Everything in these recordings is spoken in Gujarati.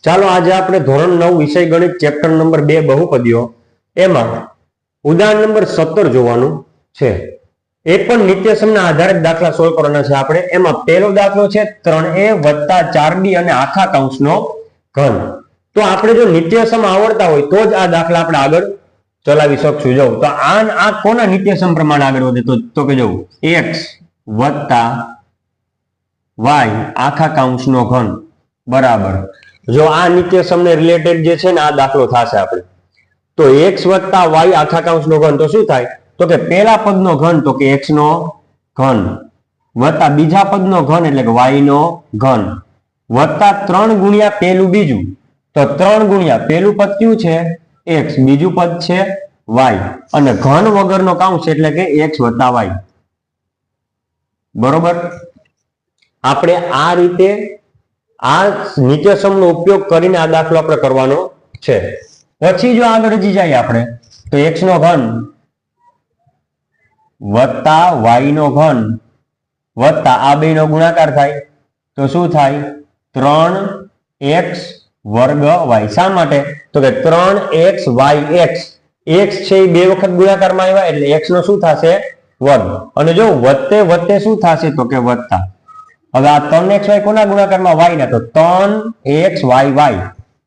ચાલો આજે આપણે ધોરણ 9 વિષય ગણિત ચેપ્ટર નંબર 2 બહુપદીઓ એમાં ઉદાહરણ નંબર 17 જોવાનું છે। એ પણ નિત્યસમના આધારિત દાખલા સોલ્વ કરવાના છે આપણે। એમાં પહેલો દાખલો છે 3a + 4b અને આખા કૌંસનો ઘન। તો આપણે જો નિત્યસમ આવડતા હોય તો જ આ દાખલા આપણે આગળ ચલાવી શકશું। જો તો આ કોના નિત્યસમ પ્રમાણે આગળ વધે તો કે જો x + y આખા કૌંસનો ઘન બરાબર। જો આ નિત્યસમ ને રિલેટેડ જે છે ને આ દાખલો થશે આપણે તો x + y આખા કૌંસનો ઘન તો શું થાય તો કે પહેલા પદનો ઘન તો કે x નો ઘન વત્તા બીજા પદનો ઘન એટલે કે y નો ઘન વત્તા 3 ગુણ્યા પેલું બીજું તો 3 ગુણ્યા પેલું પદ કયું છે x બીજું પદ છે y અને ઘન વગરનો કૌંસ એટલે કે x + y બરોબર। આપણે આ રીતે આ નિત્યસમનો ઉપયોગ કરીને આ દાખલો આપણે કરવાનો છે। પછી જો આગળ હજી જાય આપણે તો x નો ઘન વત્તા y નો ઘન વત્તા આ બેનો ગુણાકાર થાય તો શું થાય 3x વર્ગ y। શા માટે તો કે 3x y x છે એ બે વખત ગુણાકારમાં આવ્યા એટલે x નો શું થશે વર્ગ અને જો વત્તે વત્તે શું થશે તો કે વત્તા। હવે આ 3xy કોના ગુણાકારમાં y ના તો 3xy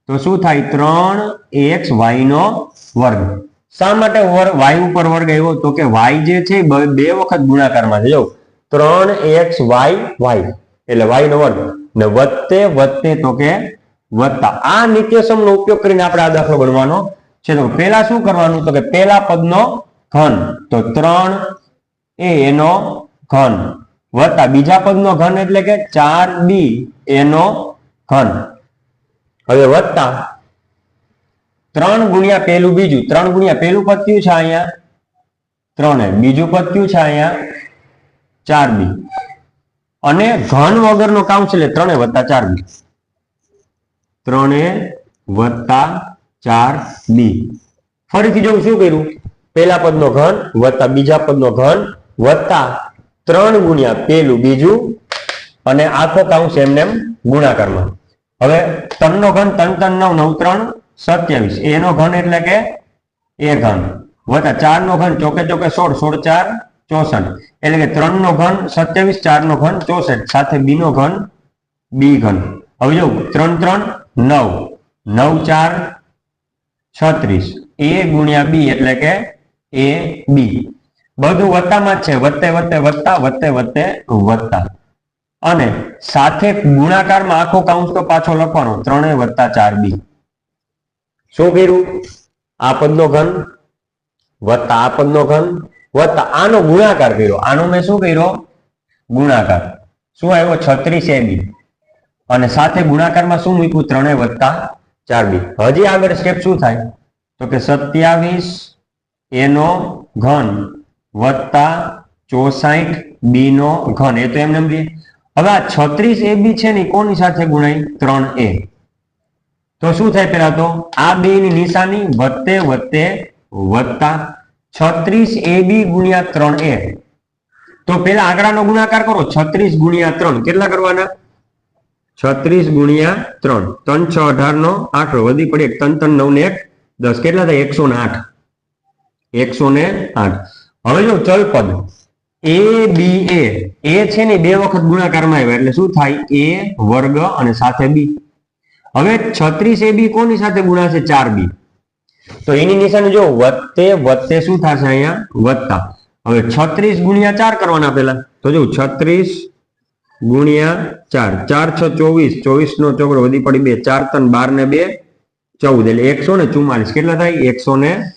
તો શું થાય 3xy નો વર્ગ। શા માટે y ઉપર વર્ગ આવ્યો તો કે y જે છે બે વખત ગુણાકારમાં છે। જો 3xy એટલે y નો વર્ગ ને વત્તે વત્તે તો કે વત્તા। આ નિત્યસમનો ઉપયોગ કરીને આપણે આ દાખલો ગણવાનો છે। તો પહેલા શું કરવાનું તો કે પહેલા પદનો ઘન તો 3a એનો ઘન વત્તા બીજા પદનો ઘન એટલે કે 4b એનો ઘન હવે વત્તા 3 ગુણ્યા પેલું બીજું 3 ગુણ્યા પેલું પદ કયું છે અહીંયા 3a બીજું પદ કયું છે અહીંયા 4b અને ઘન વગરનો કૌંસ એટલે 3a + 4b 3a + 4b ફરીથી જો શું કર્યું પહેલા પદનો ઘન વત્તા બીજા પદનો ઘન વત્તા 3 ગુણ્યા પેલું બીજું અને આખો કૌંસ એમને ગુણાકારમાં। હવે 3 નો ઘન 3 3 9 9 3 27 એનો ઘન એટલે કે a ઘન વત્તા 4 નો ઘન ચોકે ચોકે 16 16 4 64 એટલે કે 3 નો ઘન 27 4 નો ઘન 64 સાથે b નો ઘન b ઘન। હવે જો 3 3 9 9 4 36 a ગુણ્યા b એટલે કે a b બધું વત્તામાં જ છે વત્તે વત્તે વત્તા વત્તે વત્તે વત્તા અને સાથે ગુણાકારમાં આખો કૌંસ તો પાછો લખવાનો 3a + 4b શું કર્યું આ પદનો ઘન વત્તા આ પદનો ઘન વત્તા આનો ગુણાકાર કર્યો આનો મેં શું કર્યો ગુણાકાર શું આવ્યો 36ab અને સાથે ગુણાકારમાં શું મૂક્યું 3a + 4b। હજી આગળ સ્ટેપ શું થાય તો કે 27 એનો ઘન વત્તા 64b નો ઘન એ તો એમને એમ લઈએ। હવે આ 36ab છે ને કોની સાથે ગુણાય 3a તો શું થાય પેલા તો આ બે ની નિશાની વત્તે વત્તે વત્તા 36ab ગુણ્યા 3a તો પેલા આંકડાનો ગુણાકાર કરો 36 ગુણ્યા 3 કેટલા કરવાના 36 ગુણ્યા 3 3 6 18 નો આંકડો વધી પડે 3 3 9 ને 1 10 કેટલા થાય 108 108। હવે જો ચલ પદ a b a છે ને બે વખત ગુણાકારમાં આવ્યા એટલે શું થાય a વર્ગ અને સાથે b। હવે 36ab કોની સાથે ગુણાશે 4b તો એની નિશાની જો વત્તે વત્તે શું થશે અહીંયા વત્તા। હવે 36 ગુણ્યા 4 કરવાના પેલા તો જો 36 ગુણ્યા 4 4 6 24 24 નો ચોકડો વધી પડી 2 4 3 12 ને 2 14 એટલે 144 કેટલા થાય 144।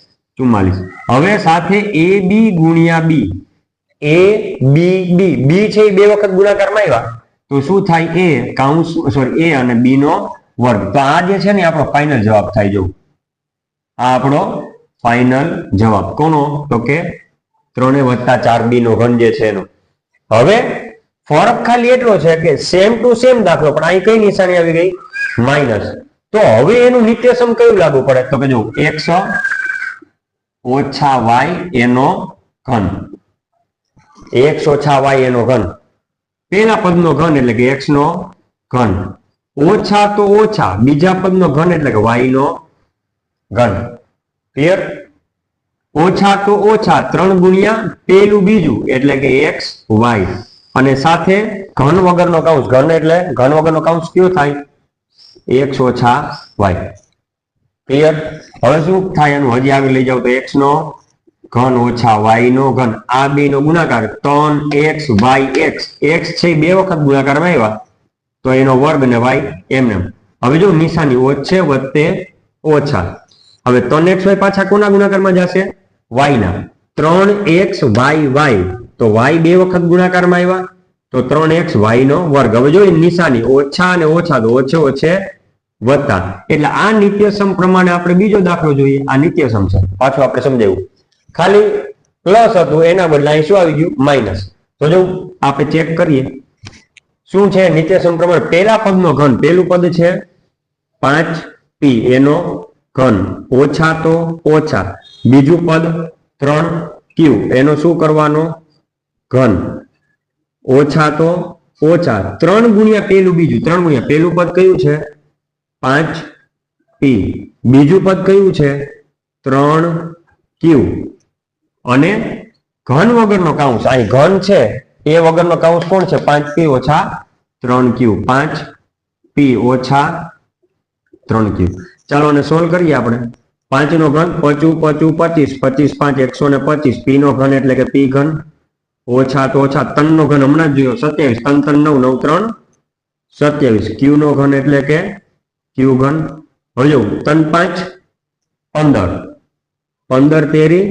હવે સાથે a b ગુણ્યા b a b b b છે બે વખત ગુણાકારમાં આવ્યા તો શું થાય a કૌંસ સોરી a અને b નો વર્ગ। તો આ જે છે ને આપણો ફાઇનલ જવાબ થાય જો આ આપણો ફાઇનલ જવાબ કોનો તો કે 3a + 4b નો ઘન જે છે એનો। હવે ફરક ખાલી એટલો છે કે સેમ ટુ સેમ દાખલો પણ અહીં કઈ નિશાની આવી ગઈ માઇનસ તો હવે એનું નિત્યસમ કયું લાગુ પડે તો કે જો x ઓછા y એનો ઘન x ઓછા y એનો ઘન પહેલા પદનો ઘન એટલે કે x નો ઘન ઓછા તો ઓછા બીજા પદનો ઘન એટલે કે y નો ઘન. ક્લિયર? ઓછા તો ઓછા 3 ગુણ્યા પેલું બીજું એટલે કે x y અને સાથે ઘન વગરનો કૌંસ. ઘન એટલે ઘન વગરનો કૌંસ કયો થાય? x ઓછા y. ક્લિયર? હવે શું થાય એનું હજી આગળ લઈ જાવ તો x નો ઘન ઓછા y નો ઘન આ બે નો ગુણાકાર 3x y x. x છે બે વખત ગુણાકારમાં આવ્યા તો એનો વર્ગ ને y એમને. હવે જો નિશાની ઓછે વત્તે ઓછા. હવે 3x y પાછા કોના ગુણાકારમાં જશે? y ના. 3x y તો y બે વખત ગુણાકારમાં આવ્યા તો 3x y નો વર્ગ. હવે જો નિશાની ઓછા અને ઓછા તો ઓછે ઓછે વત્તા. એટલે આ નિત્યસમ પ્રમાણે આપણે બીજો દાખલો જોઈએ. આ નિત્યસમ છે, પાછું આપણે સમજાવ્યું. ખાલી પ્લસ હતું એના બદલે અહીં શું આવી ગયું? માઇનસ. તો જો આપણે ચેક કરીએ શું છે નિત્યસમ પ્રમાણે. પહેલા પદનો ઘન, પહેલું પદ છે 5p એનો ઘન ઓછા તો ઓછા બીજું પદ 3q એનો શું કરવાનો? ઘન ઓછા તો ઓછા 3 ગુણ્યા પેલું બીજું. 3 ગુણ્યા પેલું પદ કયું છે? 5p. બીજું પદ કયું છે? 3q અને ઘન વગરનો કૌંસ. અહીં ઘન છે એ વગરનો કૌંસ કોણ છે? 5p ઓછા 3q. 5p ઓછા 3q. ચાલો અને સોલ્વ કરીએ આપણે. 5 નો ઘન 5 5 25 25 5 125. p નો ઘન એટલે કે p ઘન ઓછા તો ઓછા 3 નો ઘન હમણાં જ જોયો 27. 3 3 9 9 3 27. q નો ઘન એટલે કે q ઘન. હવે જો 3 5 15 15 તેરી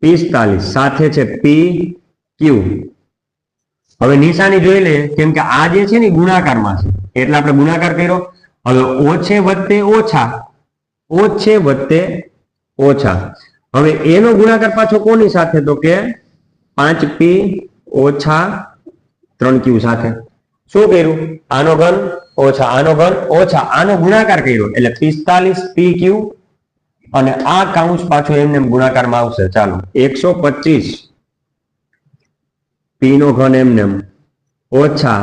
45 સાથે છે p q. હવે નિશાની જોઈ લે કેમ કે આ જે છે ને ગુણાકારમાં છે એટલે આપણે ગુણાકાર કર્યો. હવે ઓછે વત્તે ઓછા ઓછે વત્તે ઓછા. હવે એનો ગુણાકાર પાછો કોની સાથે? તો કે 5p ઓછા 3q સાથે. શું કર્યું? આનો ઘન ઓછા આનો ઘન ઓછા આનો ગુણાકાર કર્યો એટલે 45pq અને આ કૌંસ પાછો એમને ગુણાકારમાં આવશે. ચાલો 125 p નો ઘન એમને ઓછા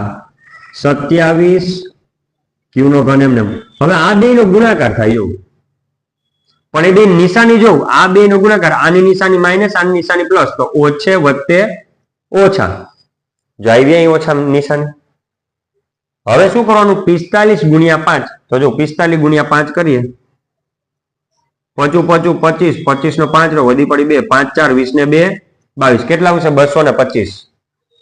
27 q નો ઘન એમને. હવે આ બે નો ગુણાકાર થાય એવું પણ એ બે નિશાની જોઉં. આ બે નો ગુણાકાર આની નિશાની માઇનસ આની નિશાની પ્લસ તો ઓછે વત્તે ઓછા. જો આવી અહીં ઓછા નિશાની. હવે શું કરવાનું? 45 ગુણ્યા 5. તો જો 45 ગુણ્યા 5 કરીએ 5 5 25 25 નો 5 રો વધી પડી 2 5 4 20 ને 2 22. કેટલા આવશે? 225.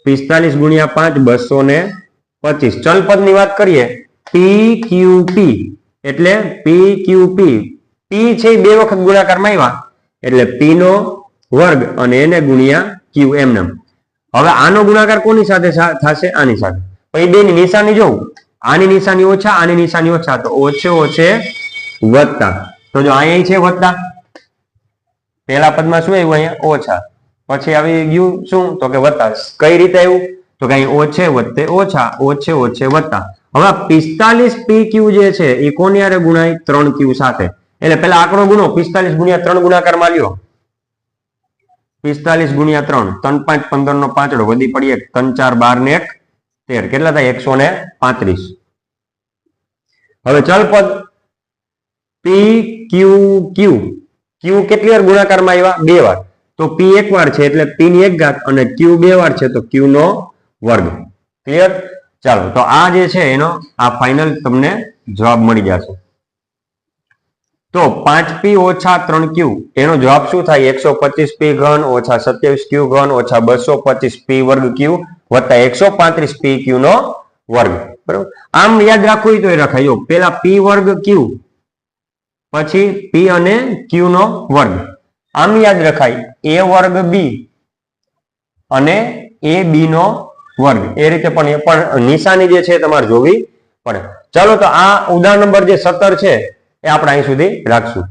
45 ગુણ્યા 5 225. ચલ પદ ની વાત કરીએ pqp એટલે pqp. p છે બે વખત ગુણાકારમાં આવ્યા એટલે p નો વર્ગ અને એને ગુણ્યા q એમને. હવે આનો ગુણાકાર કોની સાથે થશે? આની સાથે. પછી બે ની નિશાની જોઉં. આની નિશાની ઓછા આની નિશાની ઓછા તો ઓછે ઓછે વત્તા. તો જો અહીંયા છે વત્તા. પહેલા પદમાં શું આવ્યું? અહીંયા ઓછા. પછી આવી ગયું શું? તો કે વત્તા. કઈ રીતે આવ્યું? તો કે અહીં ઓછે વત્તે ઓછા ઓછે ઓછે વત્તા. હવે 45pq જે છે એ કોની હારે ગુણાય? 3q સાથે. એટલે પેલા આંકડો ગુણો 45 ગુણ્યા 3 ગુણાકારમાં લ્યો 45 ગુણ્યા 3 3 5 15 નો 5 વધી પડી 1 3 4 12 ને 1 13. કેટલા થાય? 135. હવે ચલ પદ pqq. q કેટલી વાર ગુણાકારમાં આવ્યા? 2 વાર. તો p એક વાર છે એટલે p ની 1 ઘાત અને q 2 વાર છે તો q નો વર્ગ. ક્લિયર? ચાલો તો આ જે છે એનો આ ફાઇનલ તમને જવાબ મળી જશે. તો 5p ઓછા 3q એનો જવાબ શું થાય? 125p ઘન ઓછા 27q ઘન ઓછા 225p વર્ગ q વત્તા 135pq નો વર્ગ. બરોબર? આમ યાદ રાખવું હોય તો એ રખાય. પેલા p વર્ગ q પછી p અને q નો વર્ગ. આમ યાદ રખાય a વર્ગ b અને a b નો વર્ગ. એ રીતે પણ એ પણ નિશાની જે છે તમારે જોવી પડે. ચલો તો આ ઉદાહરણ નંબર જે 17 છે એ આપણે અહીં સુધી રાખશું.